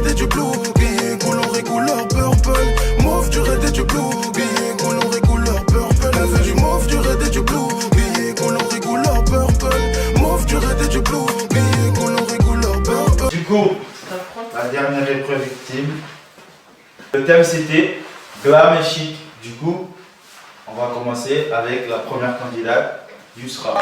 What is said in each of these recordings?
red et du blue, billet coloré couleur purple. Mauve, du red et du blue, billet coloré couleur purple. Elle veut du mauve, du red et du blue, billet coloré couleur purple. Mauve, du red et du blue, billet coloré couleur purple. Du coup, la dernière épreuve victime. Le thème c'était glam et chic. Du coup, on va commencer avec la première candidate, Yousra.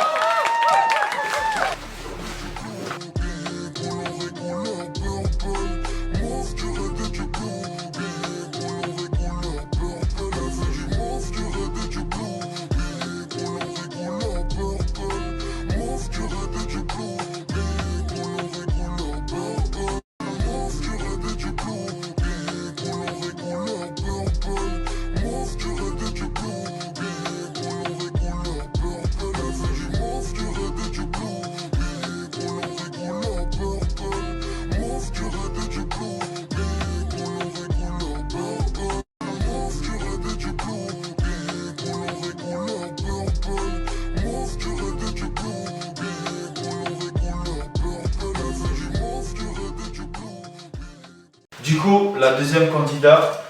Du coup, la deuxième candidate,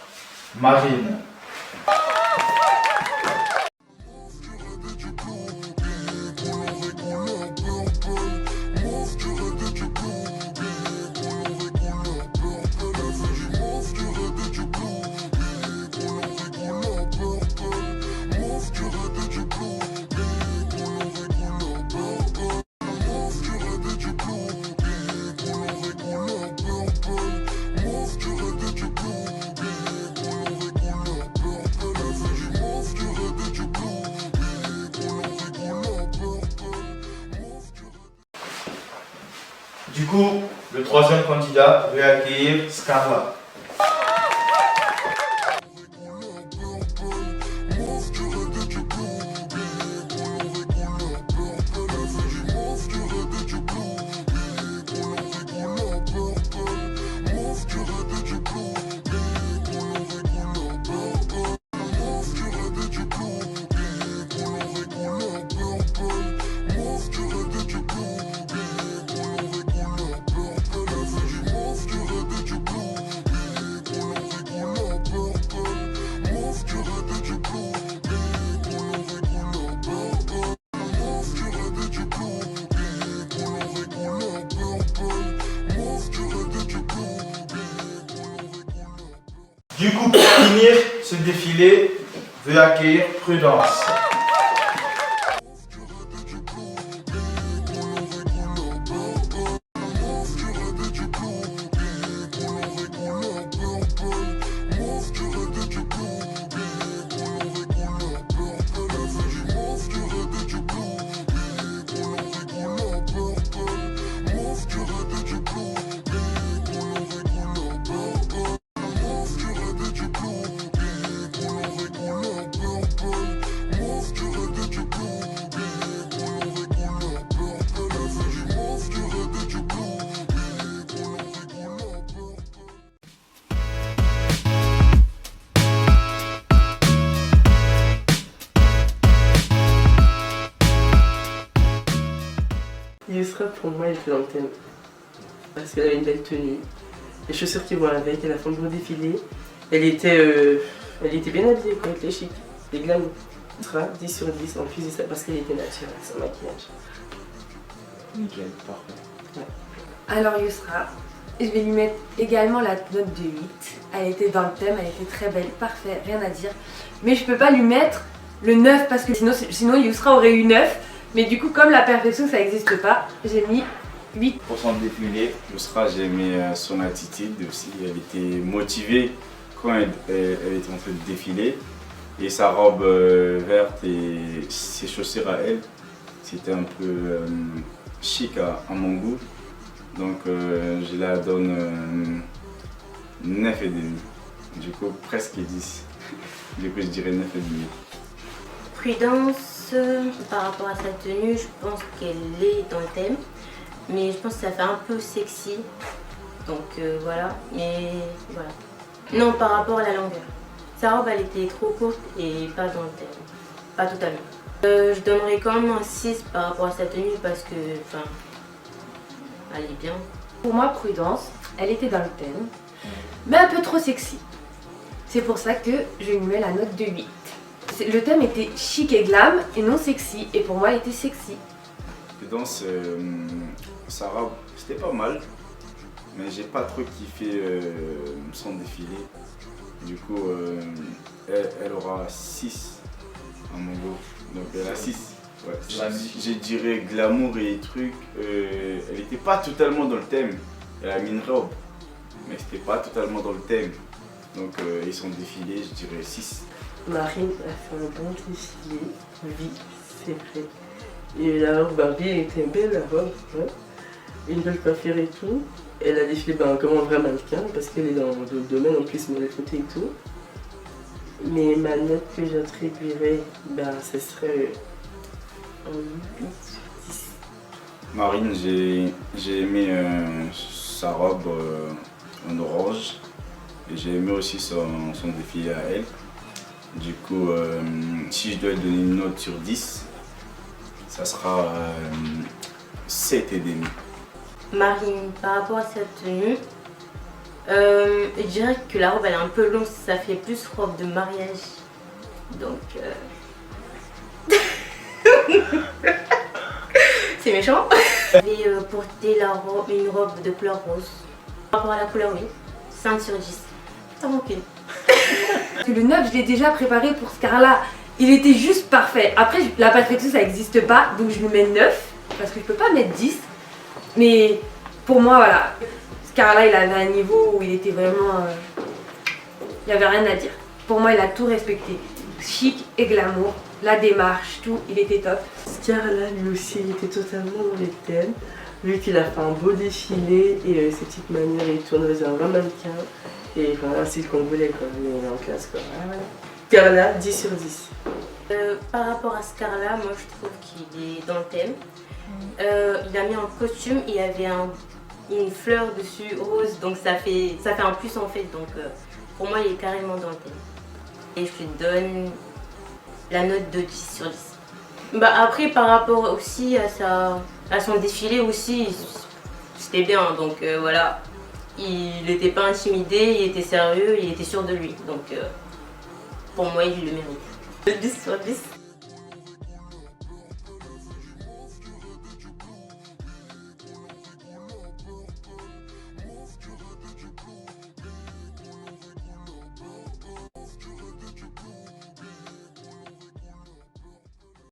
Marine. Du coup, le troisième candidat veut accueillir Scarla. Du coup, pour finir ce défilé, veut accueillir Prudence. Yousra, pour moi, elle était dans le thème. Parce qu'elle avait une belle tenue, les chaussures qui vont avec, elle a fait un beau défilé. Elle était bien habillée, quoi, avec les chic, les glam. Yousra, 10 sur 10, en plus de ça, parce qu'elle était naturelle, son maquillage. Nickel, parfait. Ouais. Alors Yousra, je vais lui mettre également la note de 8. Elle était dans le thème, elle était très belle, parfait, rien à dire. Mais je peux pas lui mettre le 9 parce que sinon Yousra aurait eu 9. Mais du coup, comme la perfection ça n'existe pas, j'ai mis 8. Pour son défilé, Yousra, j'ai aimé son attitude aussi. Elle était motivée quand elle était en train de défiler. Et sa robe verte et ses chaussures à elle, c'était un peu chic à mon goût. Donc je la donne 9,5. Du coup, presque 10. Du coup, je dirais 9,5. Prudence, par rapport à sa tenue, je pense qu'elle est dans le thème. Mais je pense que ça fait un peu sexy. Donc voilà. Mais voilà. Non, par rapport à la longueur. Sa robe, elle était trop courte et pas dans le thème. Pas totalement. Je donnerais quand même un 6 par rapport à sa tenue parce que, enfin, elle est bien. Pour moi, Prudence, elle était dans le thème, mais un peu trop sexy. C'est pour ça que je lui mets la note de 8. Le thème était chic et glam et non sexy, et pour moi elle était sexy. Dedans, sa robe, c'était pas mal, mais j'ai pas trop kiffé son défilé. Du coup, elle aura 6 à mon goût. Donc elle a 6. Ouais. Je dirais glamour et trucs. Elle était pas totalement dans le thème. Elle a mis une robe, mais c'était pas totalement dans le thème. Donc ils sont défilés, je dirais 6. Marine a fait un bon défilé, oui, c'est vrai. Et la robe Barbie, elle était belle, la robe, ouais. Une belle coiffure et tout. Elle a défilé comme un vrai mannequin, parce qu'elle est dans le domaine en plus, mais le côté et tout. Mais ma note que j'attribuerais, ce serait un 8 sur 10. Marine, j'ai aimé sa robe en orange. Et j'ai aimé aussi son défilé à elle. Du coup, si je dois lui donner une note sur 10, ça sera 7,5. Marine, par rapport à cette tenue, je dirais que la robe elle est un peu longue, ça fait plus robe de mariage. Donc, c'est méchant. J'avais porté une robe de couleur rose. Par rapport à la couleur, oui, 5 sur 10. Ça manquait. Le 9, je l'ai déjà préparé pour Scarla. Il était juste parfait. Après, la perfection, ça n'existe pas, donc je lui mets 9, parce que je peux pas mettre 10. Mais pour moi, voilà, Scarla, il avait un niveau où il était vraiment... il n'y avait rien à dire. Pour moi, il a tout respecté. Chic et glamour, la démarche, tout, il était top. Scarla, lui aussi, il était totalement dans les thèmes. Vu qu'il a fait un beau défilé et ses petites manières et tout, on faisait un vrai mannequin. Et un style qu'on voulait, quoi. Il est en classe, quoi. Ah, ouais. Scarla, 10 sur 10. Par rapport à Scarla, moi je trouve qu'il est dans le thème. Il a mis un costume, il y avait une fleur dessus rose, donc ça fait un plus en fait. Donc pour moi, il est carrément dans le thème. Et je lui donne la note de 10 sur 10. Après, par rapport aussi à son défilé aussi, c'était bien. Donc voilà. Il n'était pas intimidé, il était sérieux, il était sûr de lui. Donc pour moi, il le mérite. 10 sur 10.